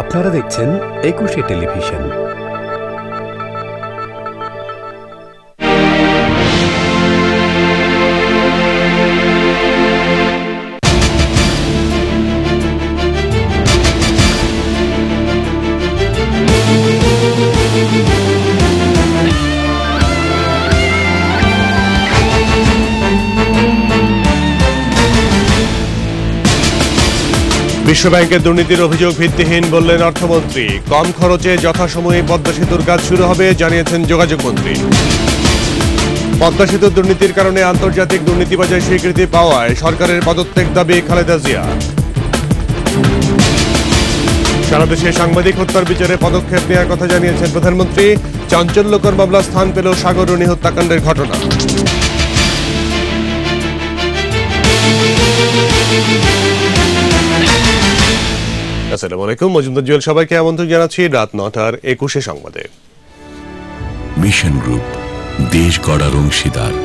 আপনারা দেখছেন একুশে টেলিভিশন। বিশ্বব্যাংকের দুর্নীতির অভিযোগ ভিত্তিহীন বললেন অর্থমন্ত্রী। কম খরচে যথাসময়ে পদ্মা সেতুর কাজ শুরু হবে জানিয়েছেন যোগাযোগ মন্ত্রী। পদ্মা সেতুর দুর্নীতির কারণে আন্তর্জাতিক দুর্নীতিবাজারে স্বীকৃতি পাওয়ায় সরকারের পদত্যাগ দাবি খালেদা জিয়া। সারা দেশে সাংবাদিক হত্যার বিচারে পদক্ষেপ নেওয়ার কথা জানিয়েছেন প্রধানমন্ত্রী। চাঞ্চল্যকর মামলা স্থান পেল সাগররণী হত্যাকাণ্ডের ঘটনা। আসসালামু আলাইকুম, মজুমদার জুয়েল সবাইকে আমন্ত্রণ জানাচ্ছি রাত ৯টার ২১ সংবাদে। মিশন গ্রুপ, দেশ গড়ার অংশীদার।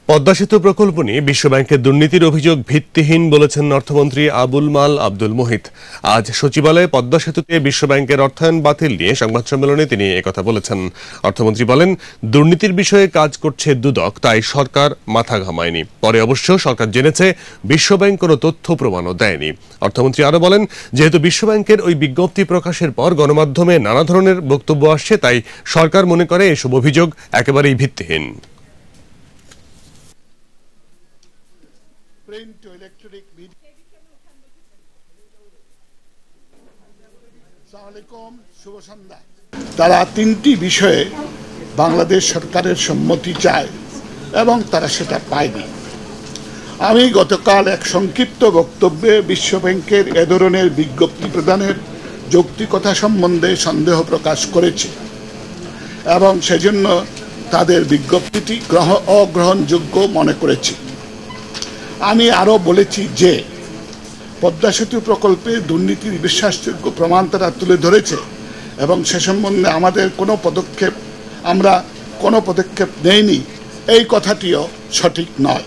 পদ্মা সেতু প্রকল্প নিয়ে বিশ্বব্যাংকের দুর্নীতির অভিযোগ ভিত্তিহীন বলেছেন অর্থমন্ত্রী আবুল মাল আব্দুল মুহিত। আজ সচিবালয়ে পদ্মা সেতুতে বিশ্বব্যাংকের অর্থায়ন বাতিল নিয়ে সংবাদ সম্মেলনে তিনি একথা বলেছেন। অর্থমন্ত্রী বলেন, দুর্নীতির বিষয়ে কাজ করছে দুদক, তাই সরকার মাথা ঘামায়নি। পরে অবশ্য সরকার জেনেছে বিশ্বব্যাংক কোনো তথ্য প্রমাণও দেয়নি। অর্থমন্ত্রী আরো বলেন, যেহেতু বিশ্বব্যাংকের ওই বিজ্ঞপ্তি প্রকাশের পর গণমাধ্যমে নানা ধরনের বক্তব্য আসছে, তাই সরকার মনে করে এসব অভিযোগ একেবারেই ভিত্তিহীন। তারা তিনটি বিষয়ে বাংলাদেশ সরকারের সম্মতি চায় এবং তারা সেটা পায়নি। আমি গতকাল এক সংক্ষিপ্ত বক্তব্যে বিশ্বব্যাংকের এ ধরনের বিজ্ঞপ্তি প্রদানের যৌক্তিকতা সম্বন্ধে সন্দেহ প্রকাশ করেছি এবং সেজন্য তাদের বিজ্ঞপ্তিটি অগ্রহণযোগ্য মনে করেছি। আমি আরও বলেছি যে পদ্মা সেতু প্রকল্পে দুর্নীতির বিশ্বাসযোগ্য প্রমাণ তারা তুলে ধরেছে এবং সে সম্বন্ধে আমরা কোনো পদক্ষেপ নেইনি, এই কথাটিও সঠিক নয়।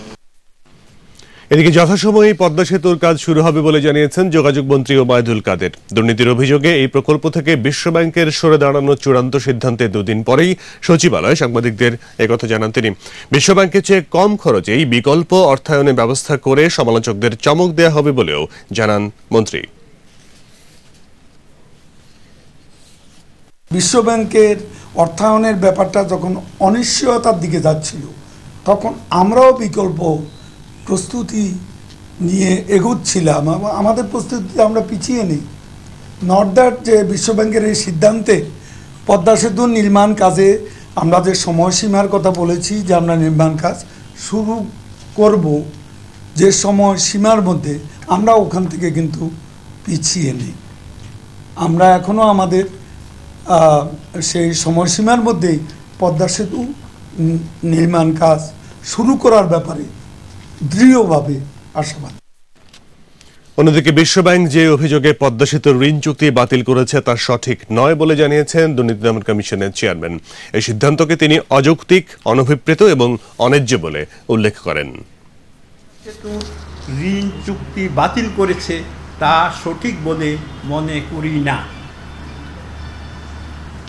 এদিকে যথাসময়ে পদ্মা সেতুর কাজ শুরু হবে বলে জানিয়েছেন যোগাযোগ মন্ত্রী ওবায়দুল কাদের। দুর্নীতির অভিযোগে এই প্রকল্প থেকে বিশ্বব্যাংকের সরে দাঁড়ানোর চূড়ান্ত সিদ্ধান্তে দুদিন পরেই সচিবালয়ে সাংবাদিকদের একথা জানান তিনি। বিশ্বব্যাংকের চেয়ে কম খরচেই বিকল্প অর্থায়নের ব্যবস্থা করে সমালোচকদের চমক দেওয়া হবে বলেও জানান মন্ত্রী। বিশ্বব্যাংকের অর্থায়নের ব্যাপারটা যখন অনিশ্চয়তার দিকে যাচ্ছিল, তখন আমরাও বিকল্প প্রস্তুতি নিয়ে এগোচ্ছিলাম এবং আমাদের প্রস্তুতিতে আমরা পিছিয়ে নেই। নট দ্যাট যে বিশ্বব্যাংকের এই সিদ্ধান্তে পদ্মা সেতুর নির্মাণ কাজে আমরা যে সময়সীমার কথা বলেছি যে আমরা নির্মাণ কাজ শুরু করব যে সময়সীমার মধ্যে, আমরা ওখান থেকে কিন্তু পিছিয়ে নেই। আমরা এখনও আমাদের সেই সময়সীমার মধ্যেই পদ্মা সেতু নির্মাণ কাজ শুরু করার ব্যাপারে দৃঢ়ভাবে আশাবাদী। অন্যদিকে বিশ্বব্যাংক যে অভিযোগে পদ্মা সেতুর ঋণ চুক্তি বাতিল করেছে তা সঠিক নয় বলে জানিয়েছেন দুর্নীতি দমন কমিশনের চেয়ারম্যান। এই সিদ্ধান্তকে তিনি অযৌক্তিক, অনভিপ্রেত এবং অন্যায্য বলে উল্লেখ করেন। ঋণ চুক্তি বাতিল করেছে তা সঠিক বলে মনে করি না।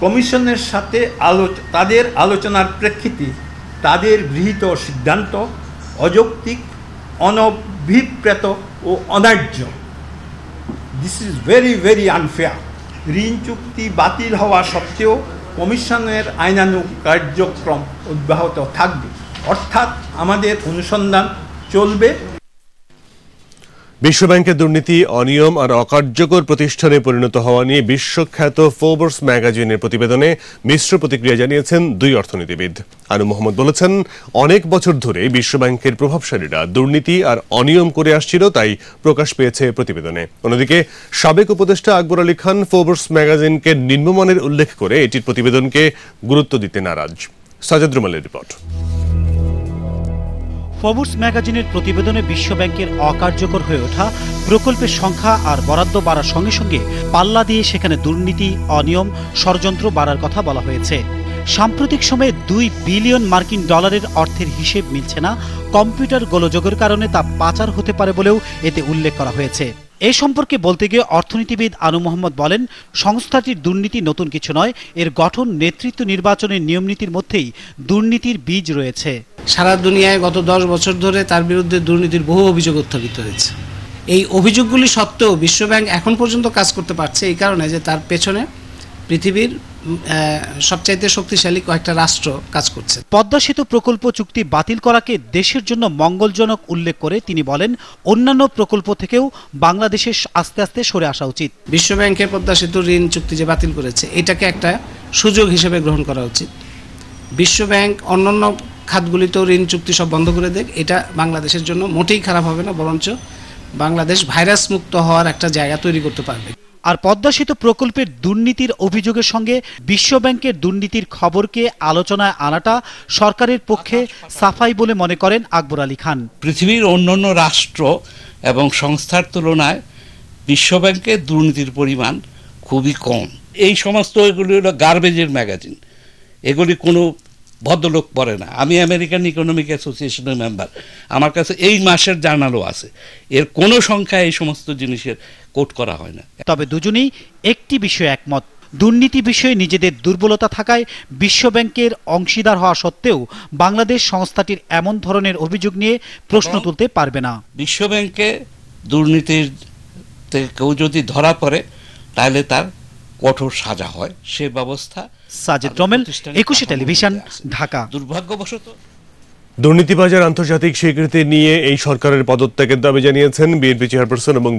কমিশনের সাথে তাদের আলোচনার প্রেক্ষিতে তাদের গৃহীত সিদ্ধান্ত অযৌক্তিক, অনভিপ্রেত ও অন্যায্য। This is very very unfair. ঋণ চুক্তি বাতিল হওয়া সত্ত্বেও কমিশনের আইনানুগ কার্যক্রম অব্যাহত থাকবে, অর্থাৎ আমাদের অনুসন্ধান চলবে। বিশ্বব্যাংকের দুর্নীতি, অনিয়ম আর অকার্যকর প্রতিষ্ঠানে পরিণত হওয়া নিয়ে বিশ্বখ্যাত ফোর্বস ম্যাগাজিনের প্রতিবেদনে মিশ্র প্রতিক্রিয়া জানিয়েছেন দুই অর্থনীতিবিদ। আনু মোহাম্মদ বলেছেন, অনেক বছর ধরে বিশ্বব্যাংকের প্রভাবশালীরা দুর্নীতি আর অনিয়ম করে আসছিল, তাই প্রকাশ পেয়েছে প্রতিবেদনে। অন্যদিকে সাবেক উপদেষ্টা আকবর আলী খান ফোর্বস ম্যাগাজিনকে নিম্নমানের উল্লেখ করে এটির প্রতিবেদনকে গুরুত্ব দিতে নারাজ। সাজেদ রুমালের রিপোর্ট। ফোর্বস ম্যাগাজিনের প্রতিবেদনে বিশ্বব্যাংকের অকার্যকর হয়ে ওঠা প্রকল্পের সংখ্যা আর বরাদ্দ বাড়ার সঙ্গে সঙ্গে পাল্লা দিয়ে সেখানে দুর্নীতি, অনিয়ম, ষড়যন্ত্র বাড়ার কথা বলা হয়েছে। সাম্প্রতিক সময়ে $2 বিলিয়ন মার্কিন ডলারের অর্থের হিসেব মিলছে না। কম্পিউটার গোলযোগের কারণে তা পাচার হতে পারে বলেও এতে উল্লেখ করা হয়েছে। এ সম্পর্কে বলতে গিয়ে অর্থনীতিবিদ আনু মোহাম্মদ বলেন, সংস্থাটির দুর্নীতি নতুন কিছু নয়, এর গঠন, নেতৃত্ব, নির্বাচনের নিয়মনীতির মধ্যেই দুর্নীতির বীজ রয়েছে। সারা দুনিয়ায় গত 10 বছর ধরে তার বিরুদ্ধে দুর্নীতির বহু অভিযোগ উত্থাপিত হয়েছে। এই অভিযোগগুলি সত্ত্বেও বিশ্বব্যাংক এখন পর্যন্ত কাজ করতে পারছে এই কারণে যে তার পেছনে পৃথিবীর সবচাইতে শক্তিশালী কয়েকটা রাষ্ট্র কাজ করছে। পদ্মা সেতু প্রকল্প চুক্তি বাতিল করাকে দেশের জন্য মঙ্গলজনক উল্লেখ করে তিনি বলেন, অন্যান্য প্রকল্প থেকেও বাংলাদেশের আস্তে আস্তে সরে আসা উচিত। বিশ্বব্যাংকের পদ্মা সেতু ঋণ চুক্তি যে বাতিল করেছে, এটাকে একটা সুযোগ হিসেবে গ্রহণ করা উচিত। বিশ্বব্যাংক অন্যান্য খাতগুলিতেও ঋণ চুক্তি সব বন্ধ করে দেখ, এটা বাংলাদেশের জন্য মোটেই খারাপ হবে না, বরঞ্চ বাংলাদেশ ভাইরাস মুক্ত হওয়ার একটা জায়গা তৈরি করতে পারবে। আর পদ্মা সেতু প্রকল্পের দুর্নীতির অভিযোগের সঙ্গে বিশ্বব্যাংকের দুর্নীতির খবরকে আলোচনায় আনাটা সরকারের পক্ষে সাফাই বলে মনে করেন আকবর আলী খান। পৃথিবীর অন্যান্য রাষ্ট্র এবং সংস্থার তুলনায় বিশ্বব্যাংকের দুর্নীতির পরিমাণ খুবই কম। এই সমস্ত এগুলি হলো গার্বেজের ম্যাগাজিন, এগুলি কোনো ভদ্রলোক পড়ে না। আমি আমেরিকান ইকোনমিক অ্যাসোসিয়েশনের মেম্বার, আমার কাছে এই মাসের জার্নালও আছে, এর কোনো সংখ্যা এই সমস্ত জিনিসের কোট করা হয় না। তবে দুজনেই একটি বিষয়ে একমত, দুর্নীতি বিষয়ে নিজেদের দুর্বলতা থাকায় বিশ্বব্যাংকের অংশীদার হওয়া সত্ত্বেও বাংলাদেশ সংস্থাটির এমন ধরনের অভিযোগ নিয়ে প্রশ্ন তুলতে পারবে না। বিশ্বব্যাংকে দুর্নীতির কেউ যদি ধরা পড়ে তাহলে তার কঠোর সাজা হয়, সে ব্যবস্থা। সাজিদ রমেল, একুশে টেলিভিশন, ঢাকা। দুর্ভাগ্যবশত দুর্নীতিবাজের আন্তর্জাতিক স্বীকৃতি নিয়ে এই সরকারের পদত্যাগের দাবি জানিয়েছেন বিএনপি চেয়ারপারসন এবং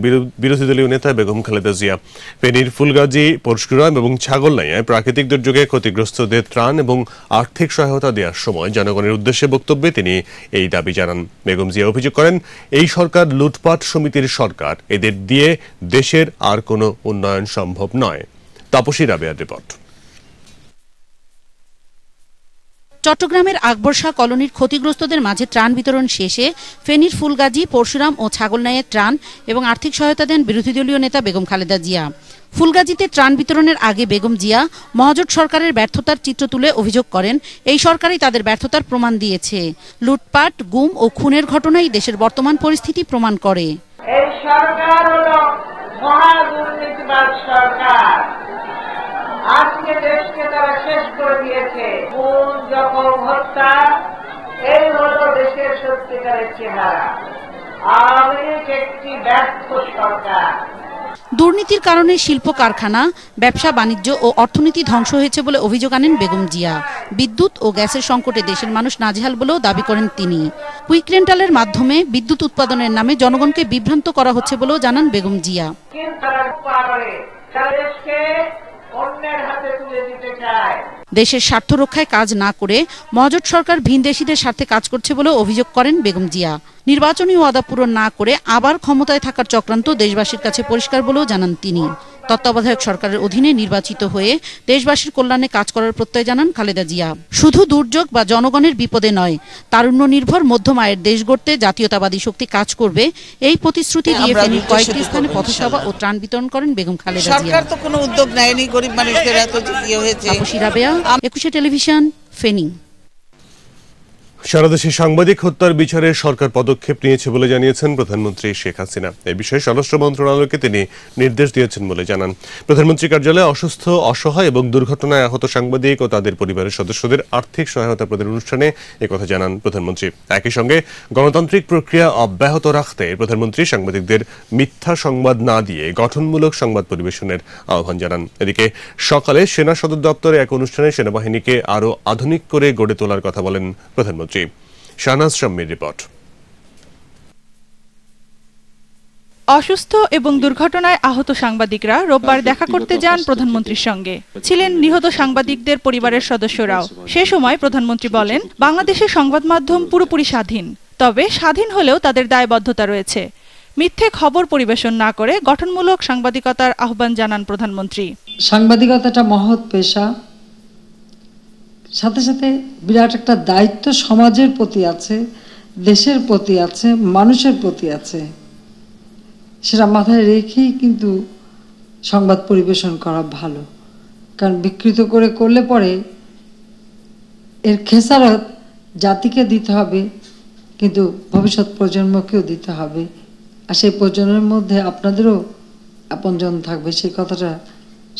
বিরোধী দলীয় নেতা বেগম খালেদা জিয়া। ফেনীর ফুলগাজী, পরশুরাম এবং ছাগলনাইয়ায় প্রাকৃতিক দুর্যোগে ক্ষতিগ্রস্তদের ত্রাণ এবং আর্থিক সহায়তা দেওয়ার সময় জনগণের উদ্দেশ্যে বক্তব্যে তিনি এই দাবি জানান। বেগম জিয়া অভিযোগ করেন, এই সরকার লুটপাট সমিতির সরকার, এদের দিয়ে দেশের আর কোনো উন্নয়ন সম্ভব নয়। তাপসী রাবেয়ার রিপোর্ট। চট্টগ্রামের আকবর শাহ কলোনির ক্ষতিগ্রস্তদের মাঝে ত্রাণ বিতরণ শেষে ফেনীর ফুলগাজী, পরশুরাম ও ছাগলনাইয়ে ত্রাণ এবং আর্থিক সহায়তা দেন বিরোধী দলীয় নেতা বেগম খালেদা জিয়া। ফুলগাজীতে ত্রাণ বিতরণের আগে বেগম জিয়া মহাজোট সরকারের ব্যর্থতার চিত্র তুলে অভিযোগ করেন, এই সরকারই তাদের ব্যর্থতার প্রমাণ দিয়েছে। লুটপাট, গুম ও খুনের ঘটনাই দেশের বর্তমান পরিস্থিতি প্রমাণ করে। এই সরকার হলো মহা দুর্নীতিবাজ সরকার। আজকে দেশকে তারা শেষ করে দিয়েছে। খুন, জখম, হত্যা, এই হলো দেশের সত্যিকারের চেহারা। আওয়ামী লীগ একটি ব্যর্থ সরকার। দুর্নীতির কারণে শিল্প কারখানা, ব্যবসা বাণিজ্য ও অর্থনীতি ধ্বংস হয়েছে বলে অভিযোগ আনেন বেগম জিয়া। বিদ্যুৎ ও গ্যাসের সংকটে দেশের মানুষ নাজেহাল বলেও দাবি করেন তিনি। কুইক রেন্টালের মাধ্যমে বিদ্যুৎ উৎপাদনের নামে জনগণকে বিভ্রান্ত করা হচ্ছে বলেও জানান বেগম জিয়া। দেশের স্বার্থ রক্ষায় কাজ না করে মহাজোট সরকার ভিনদেশীদের স্বার্থে কাজ করছে বলেও অভিযোগ করেন বেগম জিয়া। নির্বাচনী ওয়াদা পূরণ না করে আবার ক্ষমতায় থাকার চক্রান্ত দেশবাসীর কাছে পরিষ্কার বলেও জানান তিনি। তত্ত্বাবধায়ক সরকারের অধীনে নির্বাচিত হয়ে দেশবাসীর কল্যাণে কাজ করার প্রত্যয় জানান খালেদা জিয়া। শুধু দুর্যোগ বা জনগণের বিপদে নয়, তারুণ্য নির্ভর মধ্যম আয়ের দেশ গড়তে জাতীয়তাবাদী শক্তি কাজ করবে, এই প্রতিশ্রুতি দিয়ে ফেনীর কয়েকটি স্থানে পথসভা ও ত্রাণ বিতরণ করেন বেগম খালেদা জিয়া। সরকার তো কোনো উদ্যোগ নেয়নি, গরিব মানুষদের এত ইয়ে হয়েছে। তাপসী রাবেয়া, একুশে টেলিভিশন, ফেনী। সারা দেশে সাংবাদিক হত্যার বিচারে সরকার পদক্ষেপ নিয়েছে বলে জানিয়েছেন প্রধানমন্ত্রী শেখ হাসিনা। এই বিষয়ে স্বরাষ্ট্র মন্ত্রণালয়কে তিনি নির্দেশ দিয়েছেন বলে জানান। প্রধানমন্ত্রী কার্যালয়ে অসুস্থ, অসহায় এবং দুর্ঘটনায় আহত সাংবাদিক ও তাদের পরিবারের সদস্যদের আর্থিক সহায়তা প্রদানের অনুষ্ঠানে একথা জানান প্রধানমন্ত্রী। একই সঙ্গে গণতান্ত্রিক প্রক্রিয়া অব্যাহত রাখতে প্রধানমন্ত্রী সাংবাদিকদের মিথ্যা সংবাদ না দিয়ে গঠনমূলক সংবাদ পরিবেশনের আহ্বান জানান। এদিকে সকালে সেনা সদর দপ্তরে এক অনুষ্ঠানে সেনাবাহিনীকে আরও আধুনিক করে গড়ে তোলার কথা বলেন প্রধানমন্ত্রী। শাহনাজ শাম্মীর রিপোর্ট। অসুস্থ এবং দুর্ঘটনায় আহত সাংবাদিকরা রোববার দেখা করতে যান প্রধানমন্ত্রীর সঙ্গে। ছিলেন নিহত সাংবাদিকদের পরিবারের সদস্যরাও। সে সময় প্রধানমন্ত্রী বলেন, বাংলাদেশের সংবাদ মাধ্যম পুরোপুরি স্বাধীন, তবে স্বাধীন হলেও তাদের দায়বদ্ধতা রয়েছে। মিথ্যে খবর পরিবেশন না করে গঠনমূলক সাংবাদিকতার আহ্বান জানান প্রধানমন্ত্রী। সাংবাদিকতাটা মহৎ পেশা, সাথে সাথে বিরাট একটা দায়িত্ব সমাজের প্রতি আছে, দেশের প্রতি আছে, মানুষের প্রতি আছে। সেটা মাথায় রেখেই কিন্তু সংবাদ পরিবেশন করা ভালো, কারণ বিকৃত করে করলে পরে এর খেসারত জাতিকে দিতে হবে, কিন্তু ভবিষ্যৎ প্রজন্মকেও দিতে হবে। আর সেই পরিজনের মধ্যে আপনাদেরও আপনজন থাকবে, সেই কথাটা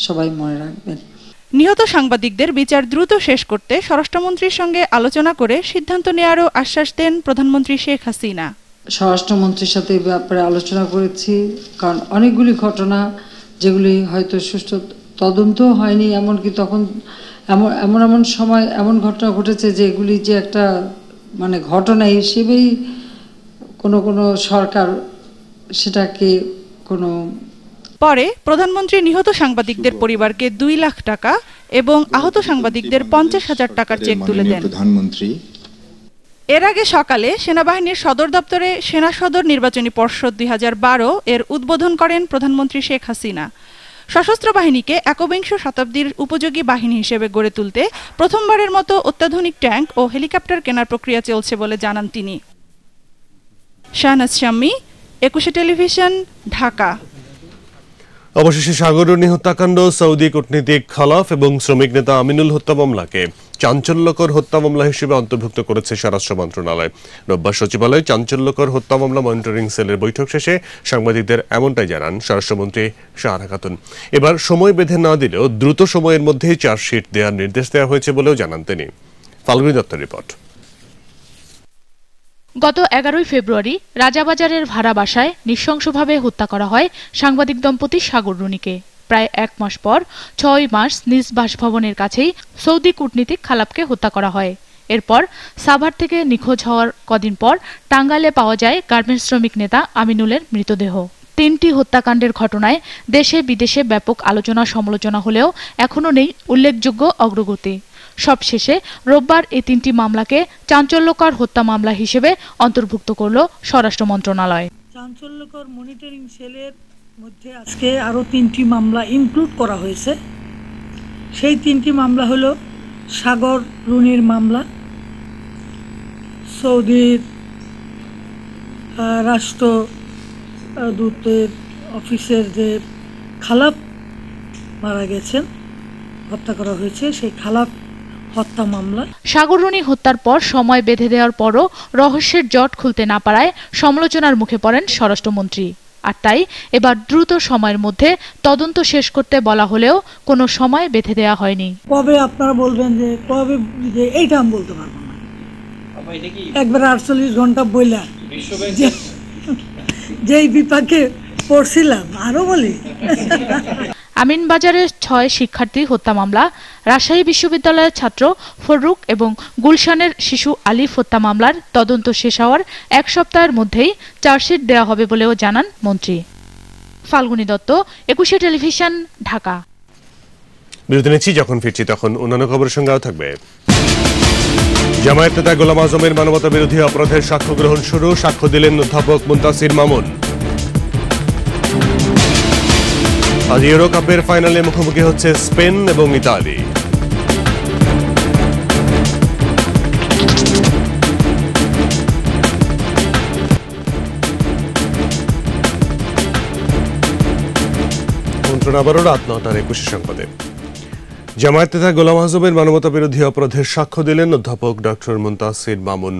সবাই মনে রাখবেন। নিহত সাংবাদিকদের বিচার দ্রুত শেষ করতে স্বরাষ্ট্রমন্ত্রীর সঙ্গে আলোচনা করে সিদ্ধান্ত নেওয়ারও আশ্বাস দেন প্রধানমন্ত্রী শেখ হাসিনা। স্বরাষ্ট্রমন্ত্রীর সাথে এই ব্যাপারে আলোচনা করেছি, কারণ অনেকগুলি ঘটনা যেগুলি হয়তো সুষ্ঠু তদন্ত হয়নি, এমনকি তখন এমন সময় এমন ঘটনা ঘটেছে যে এগুলি যে একটা মানে ঘটনা হিসেবেই কোনো সরকার সেটাকে কোনো। পরে প্রধানমন্ত্রী নিহত সাংবাদিকদের পরিবারকে 2 লাখ টাকা এবং আহত সাংবাদিকদের 50,000 টাকার চেক তুলে দেন প্রধানমন্ত্রী। এর আগে সকালে সেনাবাহিনীর সদর দপ্তরে সেনা সদর নির্বাচনী পর্ষদ 2012 এর উদ্বোধন করেন প্রধানমন্ত্রী শেখ হাসিনা। সশস্ত্র বাহিনীকে একবিংশ শতাব্দীর উপযোগী বাহিনী হিসেবে গড়ে তুলতে প্রথমবারের মতো অত্যাধুনিক ট্যাঙ্ক ও হেলিকপ্টার কেনার প্রক্রিয়া চলছে বলে জানান তিনি। শাহনাজ শাম্মী, 21 টেলিভিশন, ঢাকা। অবশেষে সাগররুনি হত্যাকাণ্ড, সৌদি কূটনীতিক খালাফ এবং শ্রমিক নেতা আমিনুল হত্যা মামলাকে চাঞ্চল্যকর হত্যা মামলা হিসেবে অন্তর্ভুক্ত করেছে স্বরাষ্ট্র মন্ত্রণালয়। রোববার সচিবালয়ে চাঞ্চল্যকর হত্যা মামলা মনিটরিং সেলের বৈঠক শেষে সাংবাদিকদের এমনটাই জানান স্বরাষ্ট্রমন্ত্রী সাহারা খাতুন। এবার সময় বেঁধে না দিলেও দ্রুত সময়ের মধ্যেই চার্জশিট দেওয়ার নির্দেশ দেওয়া হয়েছে বলেও জানান তিনি। ফাল্গুনী দত্তের রিপোর্ট। গত 11 ফেব্রুয়ারি রাজাবাজারের ভাড়া বাসায় নৃশংসভাবে হত্যা করা হয় সাংবাদিক দম্পতি সাগররুনিকে। প্রায় 1 মাস পর 6 মার্চ নিজ বাসভবনের কাছেই সৌদি কূটনীতিক খালাফকে হত্যা করা হয়। এরপর সাভার থেকে নিখোঁজ হওয়ার কদিন পর টাঙ্গাইলে পাওয়া যায় গার্মেন্টস শ্রমিক নেতা আমিনুলের মৃতদেহ। 3টি হত্যাকাণ্ডের ঘটনায় দেশে বিদেশে ব্যাপক আলোচনা সমালোচনা হলেও এখনও নেই উল্লেখযোগ্য অগ্রগতি। সবশেষে রোববার এই 3টি মামলাকে চাঞ্চল্যকর হত্যা মামলা হিসেবে অন্তর্ভুক্ত করল স্বরাষ্ট্র মন্ত্রণালয়। চাঞ্চল্যকর মনিটরিং সেলের মধ্যে আজকে আরও 3টি মামলা ইনক্লুড করা হয়েছে। সেই 3টি মামলা হলো সাগররুনির মামলা, সৌদির রাষ্ট্রদূতের অফিসের যে খালাফ মারা গেছেন, হত্যা করা হয়েছে, সেই খালাফ হত্যা মামলা। সাগররুনি হত্যার পর সময় বেঁধে দেওয়ার পরও রহস্যের জট খুলতে না পারায় সমালোচনার মুখে পড়েন স্বরাষ্ট্রমন্ত্রী। আর তাই এবার দ্রুত সময়ের মধ্যে তদন্ত শেষ করতে বলা হলেও কোনো সময় বেঁধে দেওয়া হয়নি। কবে আপনারা বলবেন যে কবে, যে এইটা আমি বলতে পারবো না। একবার 48 ঘন্টা বইলা যেই বিপাকে পড়ছিলাম আরো বলি। আমিনবাজারের 6 শিক্ষার্থী হত্যা মামলা, রাজশাহী বিশ্ববিদ্যালয়ের ছাত্র ফরুক এবং গুলশানের শিশু আলিফ হত্যা মামলার তদন্ত শেষ হওয়ার 1 সপ্তাহের মধ্যেই চার্জশিট দেওয়া হবে বলেও জানান মন্ত্রী। ফাল্গুনী দত্ত, 21 টেলিভিশন, ঢাকা। বিরতি নিচ্ছি, যখন ফিরছি তখন অন্যান্য খবরের সঙ্গেও থাকবে। জামায়াত নেতা গোলাম আজমের মানবতা বিরোধী অপরাধের সাক্ষ্য গ্রহণ শুরু, সাক্ষ্য দিলেন অধ্যাপক মুনতাসির মামুন। আজ ইউরো কাপের ফাইনালে মুখোমুখি হচ্ছে স্পেন এবং ইতালি। মন্ত্রণ আবারও রাত 9টার 21 সংবাদে। জামায়াত নেতা গোলাম আজমের মানবতা বিরোধী অপরাধের সাক্ষ্য দিলেন অধ্যাপক ডক্টর মুনতাসির মামুন।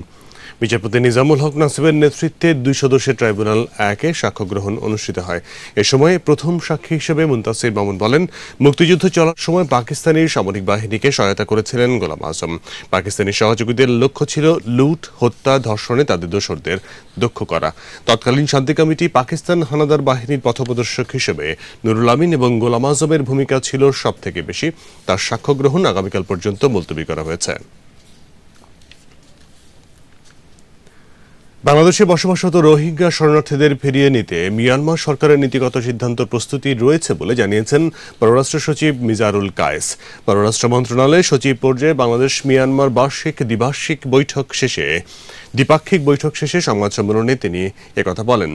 বিচারপতি নিজামুল হক নাসিবের নেতৃত্বে 2 সদস্যের ট্রাইব্যুনাল 1-এ সাক্ষ্য গ্রহণ অনুষ্ঠিত হয়। এ সময় প্রথম সাক্ষী হিসেবে মুনতাসির মামুন বলেন, মুক্তিযুদ্ধ চলার সময় পাকিস্তানি সামরিক বাহিনীকে সহায়তা করেছিলেন গোলাম আজম। পাকিস্তানি সহযোগীদের লক্ষ্য ছিল লুট, হত্যা, ধর্ষণে তাদের দোসরদের দক্ষ করা। তৎকালীন শান্তি কমিটি পাকিস্তান হানাদার বাহিনীর পথপ্রদর্শক হিসেবে নুরুল আমিন এবং গোলাম আজমের ভূমিকা ছিল সবথেকে বেশি। তার সাক্ষ্য গ্রহণ আগামীকাল পর্যন্ত মুলতবি করা হয়েছে। বাংলাদেশে বসবাসরত রোহিঙ্গা শরণার্থীদের ফিরিয়ে নিতে মিয়ানমার সরকারের নীতিগত সিদ্ধান্ত প্রস্তুতি রয়েছে বলে জানিয়েছেন পররাষ্ট্র সচিব মিজারুল কায়েস। পররাষ্ট্র মন্ত্রণালয়ে সচিব পর্যায়ে বাংলাদেশ মিয়ানমার দ্বিবার্ষিক বৈঠক শেষে দ্বিপাক্ষিক বৈঠক শেষে সংবাদ সম্মেলনে তিনি একথা বলেন।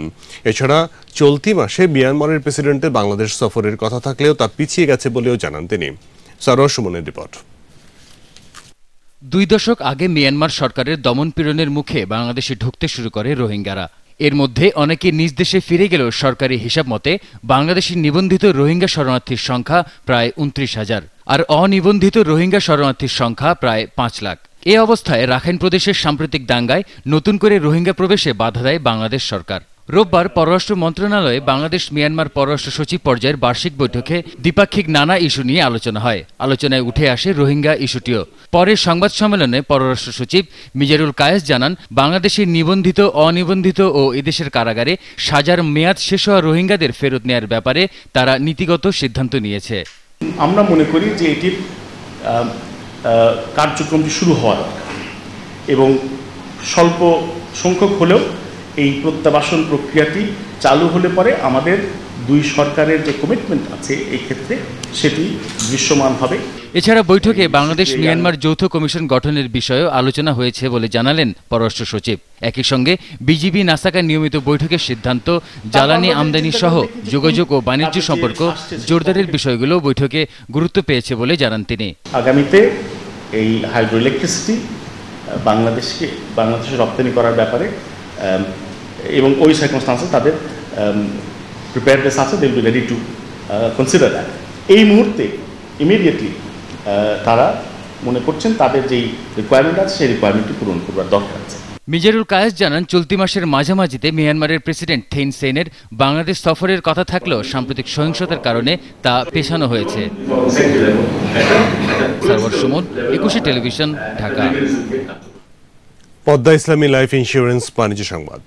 এছাড়া চলতি মাসে মিয়ানমারের প্রেসিডেন্টের বাংলাদেশ সফরের কথা থাকলেও তা পিছিয়ে গেছে বলেও জানান তিনি। সারোয়ার সুমনের রিপোর্ট। 2 দশক আগে মিয়ানমার সরকারের দমনপীড়নের মুখে বাংলাদেশে ঢুকতে শুরু করে রোহিঙ্গারা। এর মধ্যে অনেকে নিজ দেশে ফিরে গেলেও সরকারি হিসাব মতে বাংলাদেশের নিবন্ধিত রোহিঙ্গা শরণার্থীর সংখ্যা প্রায় 29,000, আর অনিবন্ধিত রোহিঙ্গা শরণার্থীর সংখ্যা প্রায় 5 লাখ। এ অবস্থায় রাখাইন প্রদেশের সাম্প্রতিক দাঙ্গায় নতুন করে রোহিঙ্গা প্রবেশে বাধা দেয় বাংলাদেশ সরকার। রোববার পররাষ্ট্র মন্ত্রণালয়ে বাংলাদেশ মিয়ানমার পররাষ্ট্র সচিব পর্যায়ের বার্ষিক বৈঠকে দ্বিপাক্ষিক নানা ইস্যু নিয়ে আলোচনা হয়। আলোচনায় উঠে আসে রোহিঙ্গা ইস্যুটিও। পরে সংবাদ সম্মেলনে পররাষ্ট্র সচিব মিজারুল কায়েস জানান, বাংলাদেশের নিবন্ধিত, অনিবন্ধিত ও এদেশের কারাগারে সাজার মেয়াদ শেষ হওয়া রোহিঙ্গাদের ফেরত নেয়ার ব্যাপারে তারা নীতিগত সিদ্ধান্ত নিয়েছে। আমরা মনে করি যে এটির কার্যক্রমটি শুরু হওয়া দরকার এবং স্বল্প সংখ্যক হলেও এই প্রত্যাবাসন প্রক্রিয়াটি চালু হলে পরে আমাদের দুই সরকারের যে কমিটমেন্ট আছে এই ক্ষেত্রে সেটি দৃশ্যমান হবে। এছাড়া বৈঠকে বাংলাদেশ মিয়ানমার যৌথ কমিশন গঠনের বিষয়েও আলোচনা হয়েছে বলে জানালেন পররাষ্ট্র সচিব। একই সঙ্গে বিজিবি নাসাকা নিয়মিত বৈঠকের সিদ্ধান্ত, জ্বালানি আমদানি সহ যোগাযোগ ও বাণিজ্য সম্পর্ক জোরদারের বিষয়গুলো বৈঠকে গুরুত্ব পেয়েছে বলে জানান তিনি। আগামীতে এই হাইড্রো ইলেকট্রিসিটি বাংলাদেশে রপ্তানি করার ব্যাপারে এবং ওই সার্কামস্টান্সে তাদের প্রিপেয়ারনেস আছে, they will be ready to consider that. এই মুহূর্তে ইমিডিয়েটলি তারা মনে করছেন তাদের যেই রিকোয়ারমেন্ট আছে সেই রিকোয়ারমেন্টটি পূরণ করবার দরকার আছে। মিজারুল কায়েস জানান, চলতি মাসের মাঝামাঝিতে মিয়ানমারের প্রেসিডেন্ট থেইন সেইনের বাংলাদেশ সফরের কথা থাকলেও সাম্প্রতিক সহিংসতার কারণে তা পেছানো হয়েছে। সারওয়ার সুমন, 21 টেলিভিশন, ঢাকা। পদ্মা ইসলামী লাইফ ইন্স্যুরেন্স বাণিজ্য সংবাদ।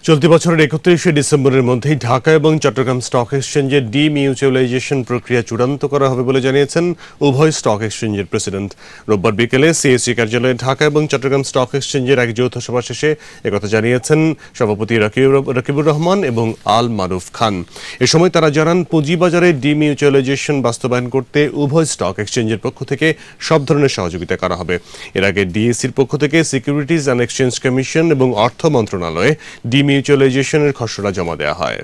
চলতি বছরের 31শে ডিসেম্বরের মধ্যেই ঢাকা এবং চট্টগ্রাম স্টক এক্সচেঞ্জের ডিমিউচুয়ালাইজেশন প্রক্রিয়া চূড়ান্ত করা হবে বলে জানিয়েছেন উভয় স্টক এক্সচেঞ্জের প্রেসিডেন্ট। রোববার বিকেলে সিএসসি কার্যালয়ে ঢাকা এবং চট্টগ্রাম স্টক এক্সচেঞ্জের এক যৌথ সভা শেষে একথা জানিয়েছেন সভাপতি রকিবুর রহমান এবং আল মারুফ খান। এ সময় তারা জানান, পুঁজিবাজারে ডিমিউচুয়ালাইজেশন বাস্তবায়ন করতে উভয় স্টক এক্সচেঞ্জের পক্ষ থেকে সব ধরনের সহযোগিতা করা হবে। এর আগে ডিএসসির পক্ষ থেকে সিকিউরিটিজ অ্যান্ড এক্সচেঞ্জ কমিশন এবং অর্থ মন্ত্রণালয়ে মিউচুয়ালাইজেশনের খসড়া জমা দেওয়া হয়।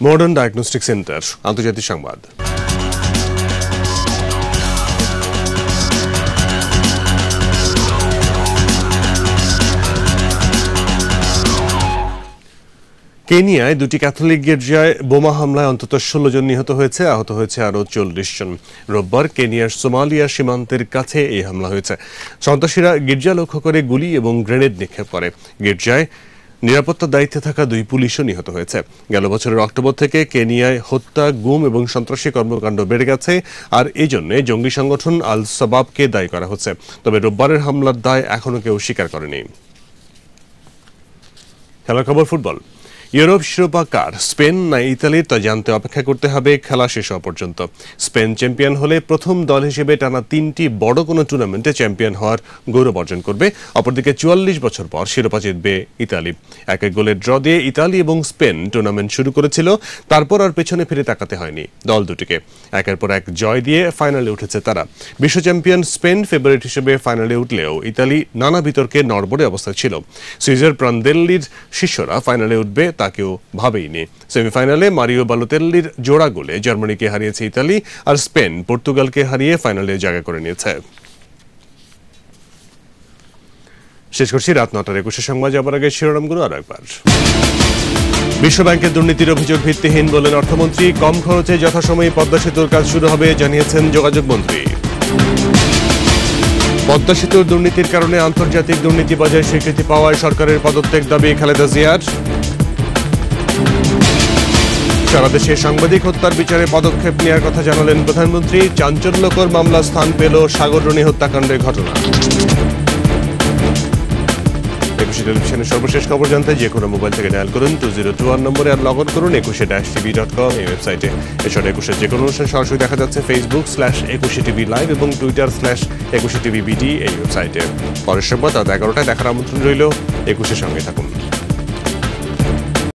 মডার্ন ডায়াগনস্টিক সেন্টার আন্তর্জাতিক সংবাদ। কেনিয়ায় দুটি ক্যাথলিক গির্জায় বোমা হামলায় অন্তত 16 জন নিহত হয়েছে, আহত হয়েছে আরও 40 জন। রোববার কেনিয়ার সোমালিয়া সীমান্তের কাছে এই হামলা হয়েছে। সন্ত্রাসীরা গির্জা লক্ষ্য করে গুলি এবং গ্রেনেড নিক্ষেপ করে। গির্জায় নিরাপত্তার দায়িত্বে থাকা 2 পুলিশও নিহত হয়েছে। গেল বছরের অক্টোবর থেকে কেনিয়ায় হত্যা, গুম এবং সন্ত্রাসী কর্মকাণ্ড বেড়ে গেছে, আর এই জন্য জঙ্গি সংগঠন আল শাবাবকে দায়ী করা হচ্ছে। তবে রোববারের হামলার দায় এখনো কেউ স্বীকার করেনি। খেলার খবর, ফুটবল। ইউরোপ শিরোপা কার, স্পেন না ইতালির, তা জানতে অপেক্ষা করতে হবে খেলা শেষ হওয়া পর্যন্ত। স্পেন চ্যাম্পিয়ন হলে প্রথম দল হিসেবে টানা 3টি বড় কোনো টুর্নামেন্টে চ্যাম্পিয়ন হওয়ার গৌরব অর্জন করবে। অপরদিকে 44 বছর পর শিরোপা জিতবে ইতালি। 1-1 গোলের ড্র দিয়ে ইতালি এবং স্পেন টুর্নামেন্ট শুরু করেছিল, তারপর আর পেছনে ফিরে তাকাতে হয়নি দল দুটিকে। একের পর এক জয় দিয়ে ফাইনালে উঠেছে তারা। বিশ্ব চ্যাম্পিয়ন স্পেন ফেভারিট হিসেবে ফাইনালে উঠলেও ইতালি নানা বিতর্কে নড়বড়ে অবস্থায় ছিল। সুইজার প্রান্দেল্লির শিষ্যরা ফাইনালে উঠবে তা কেউ ভাবেইনি। সেমিফাইনালে মারিও বালোতেল্লির জোড়া গোলে জার্মানিকে হারিয়েছে ইতালি, আর স্পেন পর্তুগালকে হারিয়ে ফাইনালে জায়গা করে নিয়েছে। শেষ করছি রাত 9টার 21 সংবাদ। যাবার আগে শিরোনামগুলো আরো একবার। বিশ্বব্যাংকের দুর্নীতির অভিযোগ ভিত্তিহীন বলেন অর্থমন্ত্রী। কম খরচে যথাসময়ে পদ্মা সেতুর কাজ শুরু হবে জানিয়েছেন যোগাযোগ মন্ত্রী। পদ্মা সেতুর দুর্নীতির কারণে আন্তর্জাতিক দুর্নীতিবাজের স্বীকৃতি পাওয়ায় সরকারের পদত্যাগ দাবি খালেদা জিয়ার। সারা দেশে সাংবাদিক হত্যার বিচারে পদক্ষেপ নেওয়ার কথা জানালেন প্রধানমন্ত্রী। চাঞ্চল্যকর মামলা স্থান পেল সাগররুনি হত্যাকাণ্ডের ঘটনা। 21 টেলিভিশনের সর্বশেষ খবর জানতে যে কোনো মোবাইল থেকে ডায়াল করুন 2021 নম্বরে, আর লগ ইন করুন 21-tv.com এই ওয়েবসাইটে। এছাড়া 21 যে কোনো অনুষ্ঠান সরাসরি দেখা যাচ্ছে Facebook/21TV লাইভ এবং Twitter/21TVBD এই ওয়েবসাইটে। পরের সংবাদ রাত 11টায় দেখার আমন্ত্রণ রইল। 21 সঙ্গে থাকুন।